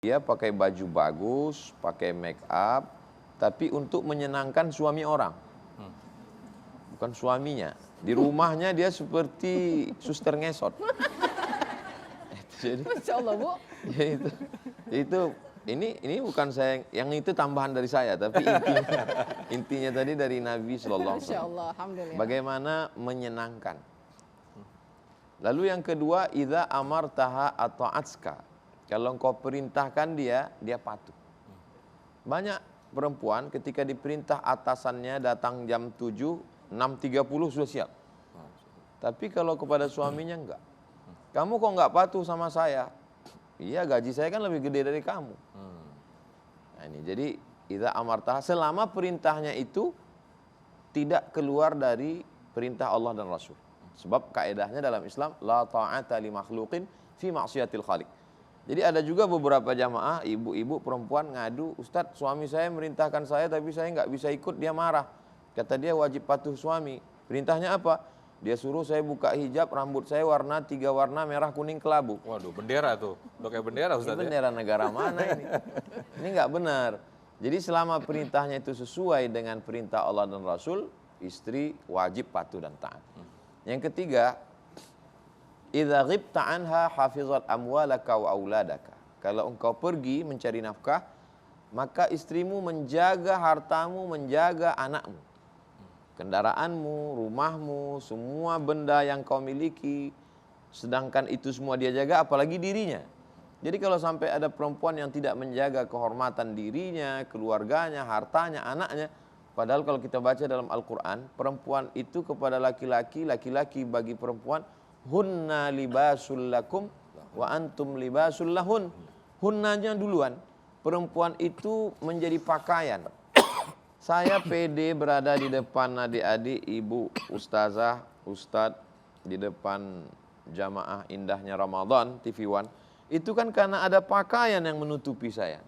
Dia pakai baju bagus, pakai make up, tapi untuk menyenangkan suami orang, bukan suaminya. Di rumahnya dia seperti suster ngesot. Jadi, Masya Allah, Bu. ya itu ini bukan saya, yang itu tambahan dari saya, tapi intinya tadi dari Nabi Sallallahu Alaihi Masya Wasallam. Allah, alhamdulillah. Bagaimana menyenangkan. Lalu yang kedua, idza amartaha ata'atska. Kalau engkau perintahkan dia, dia patuh. Banyak perempuan ketika diperintah atasannya datang jam 7, 6.30 sudah siap. Tapi kalau kepada suaminya enggak. Kamu kok enggak patuh sama saya? Iya, gaji saya kan lebih gede dari kamu. Nah ini, jadi idza amartaha, selama perintahnya itu tidak keluar dari perintah Allah dan Rasul. Sebab kaedahnya dalam Islam, la ta'ata li makhluqin fi ma'siyatil khaliq. Jadi ada juga beberapa jamaah, ibu-ibu perempuan ngadu, Ustadz suami saya merintahkan saya tapi saya nggak bisa ikut, dia marah. Kata dia wajib patuh suami. Perintahnya apa? Dia suruh saya buka hijab, rambut saya warna 3 warna, merah, kuning, kelabu. Waduh, bendera tuh. Udah kayak bendera Ini Ustadz ya? bendera negara mana ini? Ini nggak benar. Jadi selama perintahnya itu sesuai dengan perintah Allah dan Rasul, istri wajib patuh dan taat. Yang ketiga, idza ghibta anha hafizat amwalaka wa auladaka. Kalau engkau pergi mencari nafkah, maka istrimu menjaga hartamu, menjaga anakmu. Kendaraanmu, rumahmu, semua benda yang kau miliki, sedangkan itu semua dia jaga, apalagi dirinya. Jadi kalau sampai ada perempuan yang tidak menjaga kehormatan dirinya, keluarganya, hartanya, anaknya, padahal kalau kita baca dalam Al-Quran, perempuan itu kepada laki-laki, laki-laki bagi perempuan, hunna libasul lakum wa antum libasul lahun. Hunnanya duluan, perempuan itu menjadi pakaian. Saya pede berada di depan adik-adik, ibu, ustazah, ustadz, di depan jamaah indahnya Ramadan, TV One. Itu kan karena ada pakaian yang menutupi saya.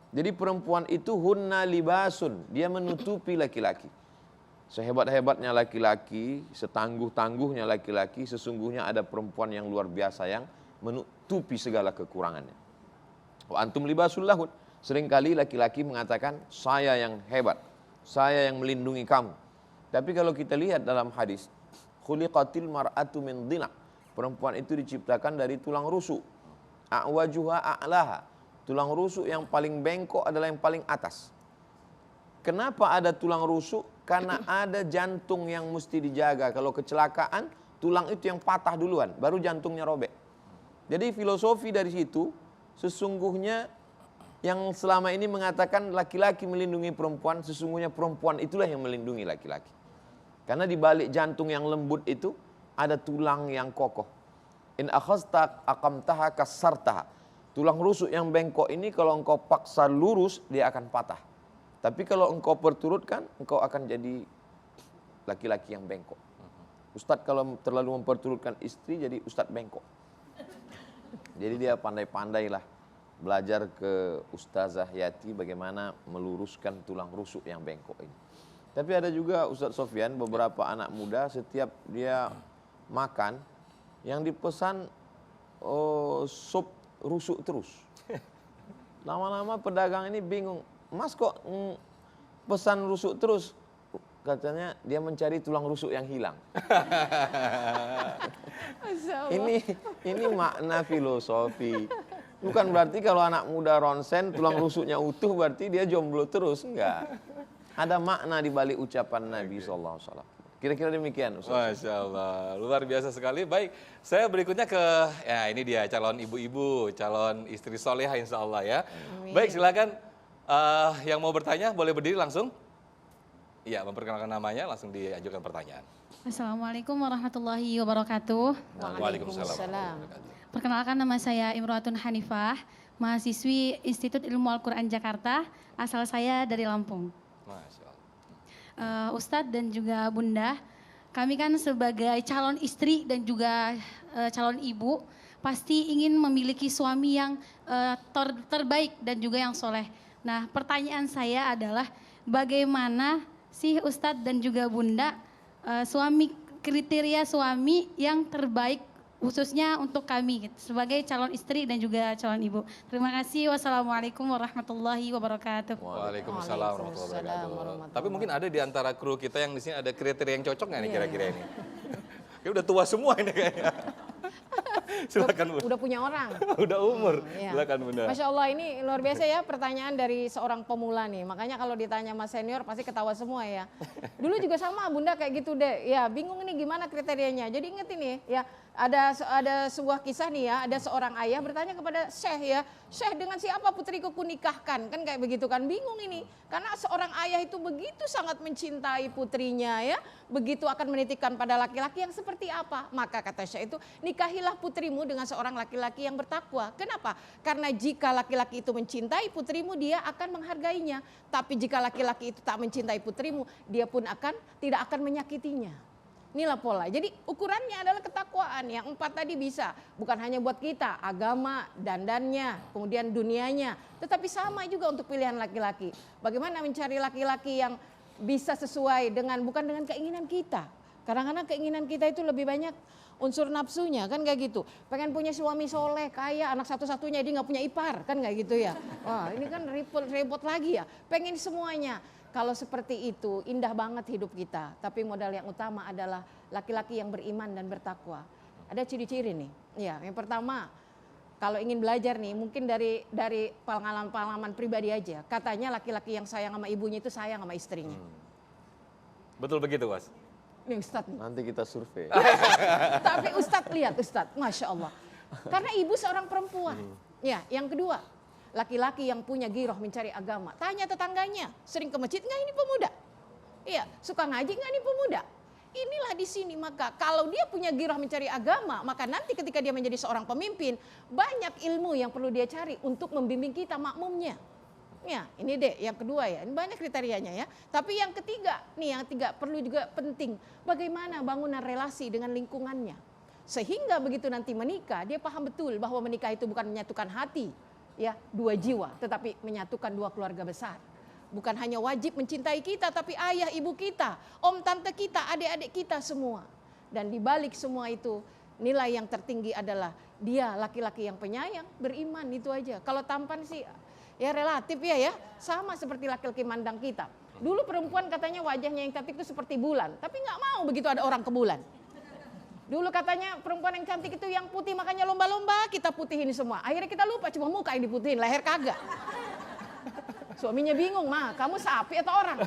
Jadi perempuan itu hunna libasun, dia menutupi laki-laki. Sehebat-hebatnya laki-laki, setangguh-tangguhnya laki-laki, sesungguhnya ada perempuan yang luar biasa yang menutupi segala kekurangannya. Wa antum libasul lahun. Seringkali laki-laki mengatakan, saya yang hebat, saya yang melindungi kamu. Tapi kalau kita lihat dalam hadis, khuliqatil mar'atu min dhina. Perempuan itu diciptakan dari tulang rusuk. A'wajuha a'laha. Tulang rusuk yang paling bengkok adalah yang paling atas. Kenapa ada tulang rusuk? Karena ada jantung yang mesti dijaga. Kalau kecelakaan, tulang itu yang patah duluan, baru jantungnya robek. Jadi filosofi dari situ, sesungguhnya yang selama ini mengatakan laki-laki melindungi perempuan, sesungguhnya perempuan itulah yang melindungi laki-laki. Karena di balik jantung yang lembut itu ada tulang yang kokoh. In akhazta aqamtaha kasartaha. Tulang rusuk yang bengkok ini kalau engkau paksa lurus, dia akan patah. Tapi kalau engkau perturutkan, engkau akan jadi laki-laki yang bengkok. Ustadz kalau terlalu memperturutkan istri, jadi ustadz bengkok. Jadi dia pandai-pandailah belajar ke Ustazah Yati bagaimana meluruskan tulang rusuk yang bengkok ini. Tapi ada juga Ustadz Sofyan, beberapa anak muda setiap dia makan, yang dipesan sup rusuk terus. Lama-lama pedagang ini bingung, Mas kok pesan rusuk terus? Katanya dia mencari tulang rusuk yang hilang. Ini makna filosofi. Bukan berarti kalau anak muda ronsen tulang rusuknya utuh berarti dia jomblo terus, enggak. Ada makna di balik ucapan Nabi SAW. Kira-kira demikian Ustaz. Masya Allah, luar biasa sekali. Baik, saya berikutnya ke, ya ini dia calon ibu-ibu, calon istri solehah insya Allah ya. Amin. Baik, silakan yang mau bertanya boleh berdiri langsung. Iya, memperkenalkan namanya, langsung diajukan pertanyaan. Assalamualaikum warahmatullahi wabarakatuh. Waalaikumsalam. Perkenalkan nama saya Imro'atun Hanifah, mahasiswi Institut Ilmu Al-Quran Jakarta, asal saya dari Lampung. Masya Allah. Ustadz dan juga Bunda, kami kan sebagai calon istri dan juga calon ibu, pasti ingin memiliki suami yang terbaik dan juga yang soleh. Nah, pertanyaan saya adalah bagaimana sih Ustadz dan juga Bunda kriteria suami yang terbaik khususnya untuk kami gitu, sebagai calon istri dan juga calon ibu. Terima kasih. Wassalamualaikum warahmatullahi wabarakatuh. Waalaikumsalam warahmatullahi wabarakatuh. warahmatullahi Tapi mungkin ada di antara kru kita yang di sini ada kriteria yang cocok nggak nih kira-kira ini? Ya udah tua semua ini kayaknya. Silakan Bunda. Udah punya orang. Udah umur. Iya. Silakan Bunda. Masya Allah, ini luar biasa ya pertanyaan dari seorang pemula nih. Makanya kalau ditanya mas senior pasti ketawa semua ya. Dulu juga sama Bunda kayak gitu deh. Ya bingung nih gimana kriterianya. Jadi inget ini ya, ada sebuah kisah nih ya, ada seorang ayah bertanya kepada Syekh ya, Syekh dengan siapa putriku kunikahkan? Kan kayak begitu kan, bingung ini. Karena seorang ayah itu begitu sangat mencintai putrinya ya, begitu akan menitipkan pada laki-laki yang seperti apa. Maka kata Syekh itu, nikahilah putrimu dengan seorang laki-laki yang bertakwa. Kenapa? Karena jika laki-laki itu mencintai putrimu, dia akan menghargainya. Tapi jika laki-laki itu tak mencintai putrimu, dia pun tidak akan menyakitinya. Inilah pola. Jadi ukurannya adalah ketakwaan. Yang 4 tadi bisa. Bukan hanya buat kita. Agama, dandannya, kemudian dunianya. Tetapi sama juga untuk pilihan laki-laki. Bagaimana mencari laki-laki yang bisa sesuai dengan, bukan dengan keinginan kita. Kadang-kadang keinginan kita itu lebih banyak unsur nafsunya. Kan kayak gitu. Pengen punya suami soleh, kaya, anak satu-satunya dia nggak punya ipar. Kan kayak gitu ya. Wah ini kan repot lagi ya. Pengen semuanya. Kalau seperti itu indah banget hidup kita. Tapi modal yang utama adalah laki-laki yang beriman dan bertakwa. Ada ciri-ciri nih. Ya, yang pertama kalau ingin belajar nih mungkin dari pengalaman pribadi aja. Katanya laki-laki yang sayang sama ibunya itu sayang sama istrinya. Betul begitu, Was? Ini Ustadz nih. Nanti kita survei. Tapi Ustadz lihat Ustadz, Masya Allah. Karena ibu seorang perempuan. Ya, yang kedua. Laki-laki yang punya giroh mencari agama. Tanya tetangganya, sering ke masjid nggak ini pemuda? Iya, suka ngaji nggak ini pemuda? Inilah di sini maka kalau dia punya giroh mencari agama, maka nanti ketika dia menjadi seorang pemimpin, banyak ilmu yang perlu dia cari untuk membimbing kita makmumnya. Ya, ini deh yang kedua ya, ini banyak kriterianya ya. Tapi yang ketiga, nih yang ketiga perlu juga penting, bagaimana bangunan relasi dengan lingkungannya. Sehingga begitu nanti menikah, dia paham betul bahwa menikah itu bukan menyatukan hati, ya, 2 jiwa, tetapi menyatukan 2 keluarga besar. Bukan hanya wajib mencintai kita, tapi ayah, ibu kita, om, tante kita, adik-adik kita semua. Dan di balik semua itu, nilai yang tertinggi adalah dia laki-laki yang penyayang, beriman, itu aja. Kalau tampan sih, ya relatif ya, sama seperti laki-laki mandang kita. Dulu perempuan katanya wajahnya yang cantik itu seperti bulan, tapi nggak mau begitu ada orang ke bulan. Dulu katanya perempuan yang cantik itu yang putih, makanya lomba-lomba kita putihin semua. Akhirnya kita lupa cuma muka yang diputihin, leher kagak. Suaminya bingung, "Ma, kamu sapi atau orang?"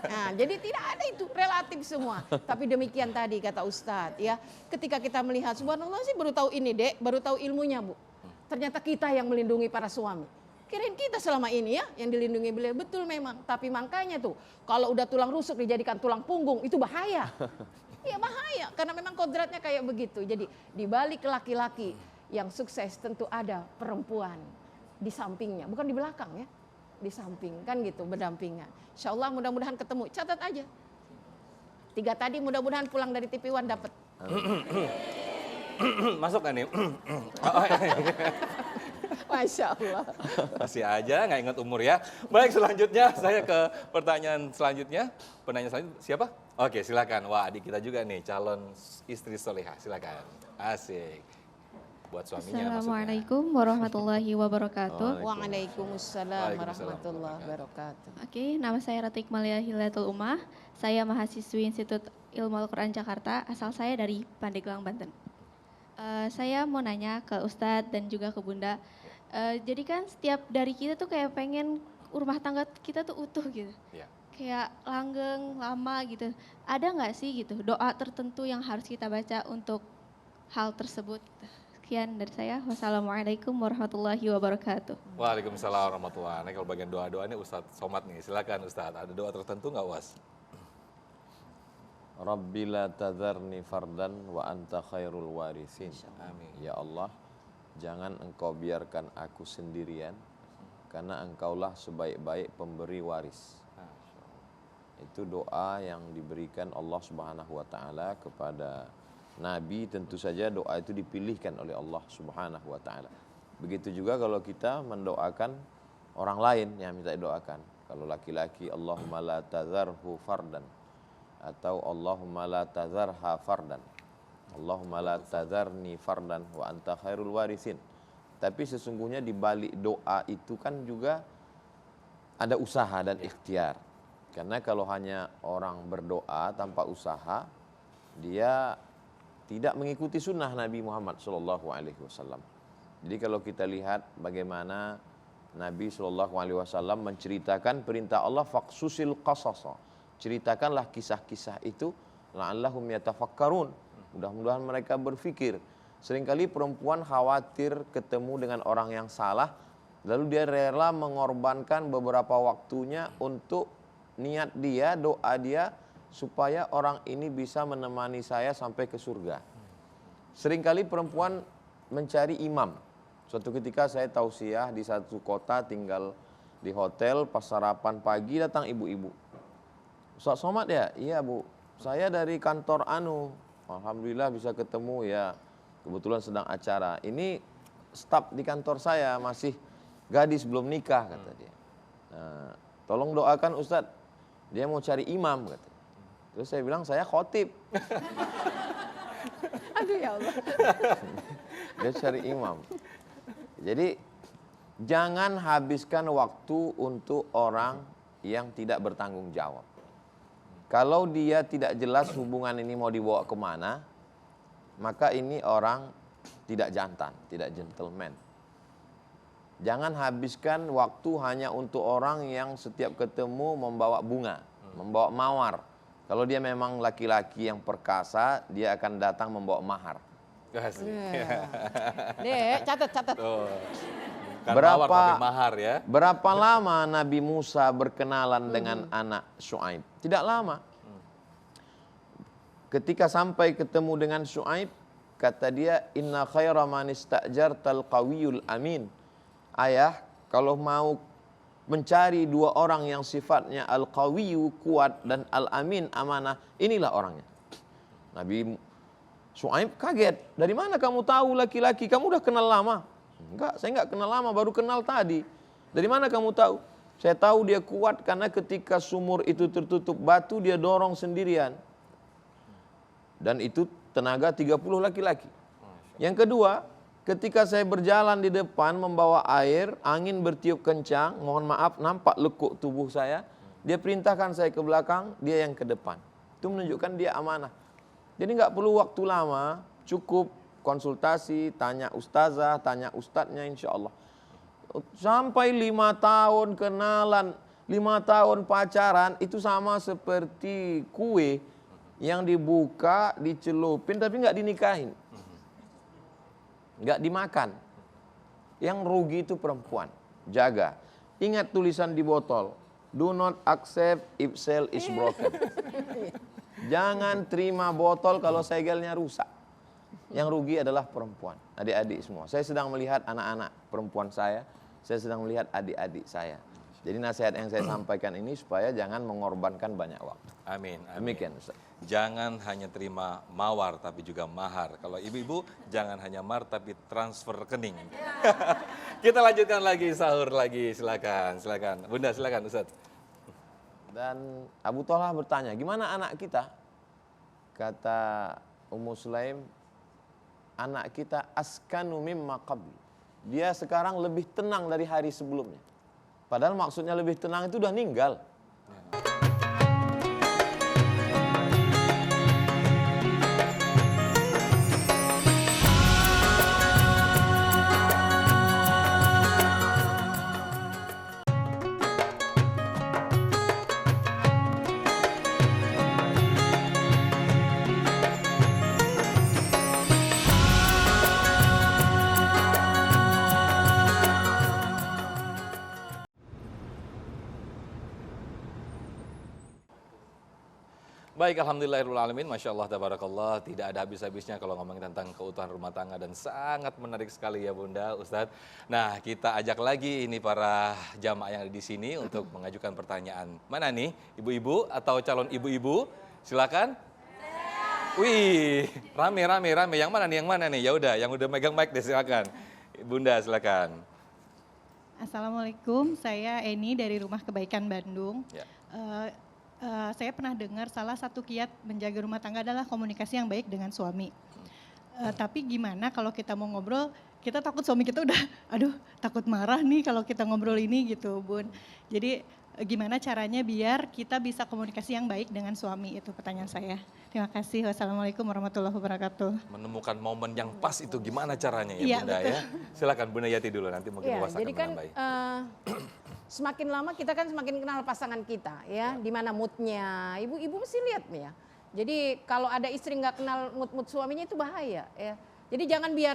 Nah, jadi tidak ada itu, relatif semua. Tapi demikian tadi kata Ustadz ya, ketika kita melihat, subhanallah sih baru tahu ini Dek, baru tahu ilmunya Bu. Ternyata kita yang melindungi para suami. Kirain kita selama ini ya yang dilindungi beliau, betul memang. Tapi makanya tuh, kalau udah tulang rusuk dijadikan tulang punggung, itu bahaya. Ya bahaya, karena memang kodratnya kayak begitu. Jadi di balik laki-laki yang sukses tentu ada perempuan di sampingnya, bukan di belakang ya, di samping kan gitu, berdampingan. Insya Allah mudah-mudahan ketemu, catat aja. 3 tadi mudah-mudahan pulang dari TV One dapat. Masuk kan nih? Masya Allah. Masih aja nggak ingat umur ya. Baik, selanjutnya saya ke pertanyaan selanjutnya. Penanya selanjutnya siapa? Oke, silakan. Wah, adik kita juga nih, calon istri solehah. Silakan. Asik. Buat suaminya maksudnya. Assalamualaikum warahmatullahi wabarakatuh. Waalaikumsalam warahmatullahi wabarakatuh. Oke, nama saya Ratu Iqmalia Hilatul Umah. Saya mahasiswi Institut Ilmu Al-Quran Jakarta. Asal saya dari Pandeglang, Banten. Saya mau nanya ke Ustadz dan juga ke Bunda. Jadi kan setiap dari kita tuh kayak pengen rumah tangga kita tuh utuh gitu. Ya. Kayak langgeng, lama gitu. Ada nggak sih gitu doa tertentu yang harus kita baca untuk hal tersebut? Sekian dari saya. Wassalamualaikum warahmatullahi wabarakatuh. Waalaikumsalam warahmatullahi wabarakatuh. Nah, kalau bagian doa-doa ini Ustadz Somad nih. Silakan Ustadz. Ada doa tertentu nggak, Was? Rabbi la tadharni fardan wa anta khairul warithin. Amin. Ya Allah, jangan engkau biarkan aku sendirian, karena engkaulah sebaik-baik pemberi waris. Itu doa yang diberikan Allah Subhanahu wa taala kepada Nabi. Tentu saja doa itu dipilihkan oleh Allah Subhanahu wa taala. Begitu juga kalau kita mendoakan orang lain yang minta doakan. Kalau laki-laki, Allahumma la tadharhu fardan, atau Allahumma la tadharha fardan. Allahumma la tadharni fardan wa anta khairul warithin. Tapi sesungguhnya di balik doa itu kan juga ada usaha dan ikhtiar. Karena kalau hanya orang berdoa tanpa usaha, dia tidak mengikuti sunnah Nabi Muhammad SAW. Jadi kalau kita lihat bagaimana Nabi SAW menceritakan perintah Allah, faqsusil qasasa. Ceritakanlah kisah-kisah itu, la'allahum yatafakkarun. Mudah-mudahan mereka berpikir. Seringkali perempuan khawatir ketemu dengan orang yang salah, lalu dia rela mengorbankan beberapa waktunya untuk niat dia, doa dia, supaya orang ini bisa menemani saya sampai ke surga. Seringkali perempuan mencari imam. Suatu ketika saya tausiah di satu kota, tinggal di hotel, pas sarapan pagi datang ibu-ibu. Ustaz Somad ya? Iya Bu, saya dari kantor anu. Alhamdulillah bisa ketemu ya, kebetulan sedang acara. Ini staf di kantor saya, masih gadis belum nikah kata dia. Nah, tolong doakan Ustadz, dia mau cari imam kata. Terus saya bilang saya khotib. Aduh ya Allah. Dia cari imam. Jadi jangan habiskan waktu untuk orang yang tidak bertanggung jawab. Kalau dia tidak jelas hubungan ini mau dibawa kemana, maka ini orang tidak jantan, tidak gentleman. Jangan habiskan waktu hanya untuk orang yang setiap ketemu membawa bunga, membawa mawar. Kalau dia memang laki-laki yang perkasa, dia akan datang membawa mahar. Asik. Dek, catat. Tuh. Bukan mawar tapi mahar ya. Berapa lama Nabi Musa berkenalan dengan anak Syuaib? Tidak lama. Ketika sampai ketemu dengan Syuaib, kata dia, inna khaira man ista'jartal qawiyul amin. Ayah, kalau mau mencari dua orang yang sifatnya al-qawiyu, kuat, dan al-amin, amanah, inilah orangnya. Nabi Syuaib kaget. Dari mana kamu tahu laki-laki? Kamu udah kenal lama? Enggak, saya enggak kenal lama, baru kenal tadi. Dari mana kamu tahu? Saya tahu dia kuat karena ketika sumur itu tertutup batu, dia dorong sendirian. Dan itu tenaga 30 laki-laki. Yang kedua, ketika saya berjalan di depan membawa air, angin bertiup kencang, mohon maaf nampak lekuk tubuh saya, dia perintahkan saya ke belakang, dia yang ke depan. Itu menunjukkan dia amanah. Jadi nggak perlu waktu lama, cukup konsultasi, tanya ustazah, tanya ustadznya insya Allah. Sampai 5 tahun kenalan, 5 tahun pacaran, itu sama seperti kue yang dibuka, dicelupin, tapi nggak dinikahin. Nggak dimakan. Yang rugi itu perempuan. Jaga. Ingat tulisan di botol. Do not accept if seal is broken. Jangan terima botol kalau segelnya rusak. Yang rugi adalah perempuan. Adik-adik semua. Saya sedang melihat anak-anak perempuan saya sedang melihat adik-adik saya. Jadi nasihat yang saya sampaikan ini supaya jangan mengorbankan banyak waktu. Amin. Demikian Ustaz. Jangan hanya terima mawar tapi juga mahar. Kalau ibu-ibu jangan hanya mahar tapi transfer rekening. Kita lanjutkan lagi sahur lagi, silakan. Bunda silakan Ustaz. Dan Abu Talha bertanya, gimana anak kita? Kata Ummu Sulaim, anak kita askanu mimma qabl. Dia sekarang lebih tenang dari hari sebelumnya. Padahal maksudnya lebih tenang itu udah ninggal. Baik, alhamdulillahirrahmanirrahim, Masya Allah, tabarakallah, tidak ada habis-habisnya kalau ngomongin tentang keutuhan rumah tangga dan sangat menarik sekali ya Bunda, Ustadz. Nah, kita ajak lagi ini para jamaah yang ada di sini untuk mengajukan pertanyaan. Mana nih, ibu-ibu atau calon ibu-ibu? Silakan. Wih, rame. Yang mana nih? Ya udah, yang udah megang mic deh silakan. Bunda silakan. Assalamualaikum, saya Eni dari Rumah Kebaikan Bandung. Ya. Saya pernah dengar salah satu kiat menjaga rumah tangga adalah komunikasi yang baik dengan suami. Tapi gimana kalau kita mau ngobrol, kita takut suami kita udah, aduh takut marah nih kalau kita ngobrol ini gitu Bun. Jadi gimana caranya biar kita bisa komunikasi yang baik dengan suami, itu pertanyaan saya. Terima kasih. Wassalamualaikum warahmatullahi wabarakatuh. Menemukan momen yang pas itu gimana caranya ya Iya, Bunda betul. ya. Silakan Bunda Yati dulu, nanti mungkin Ya, Uwas akan jadi kan menambahi. semakin lama kita kan semakin kenal pasangan kita ya, di mana moodnya. Ibu mesti lihat nih ya. Jadi kalau ada istri nggak kenal mood suaminya itu bahaya ya. Jadi jangan biar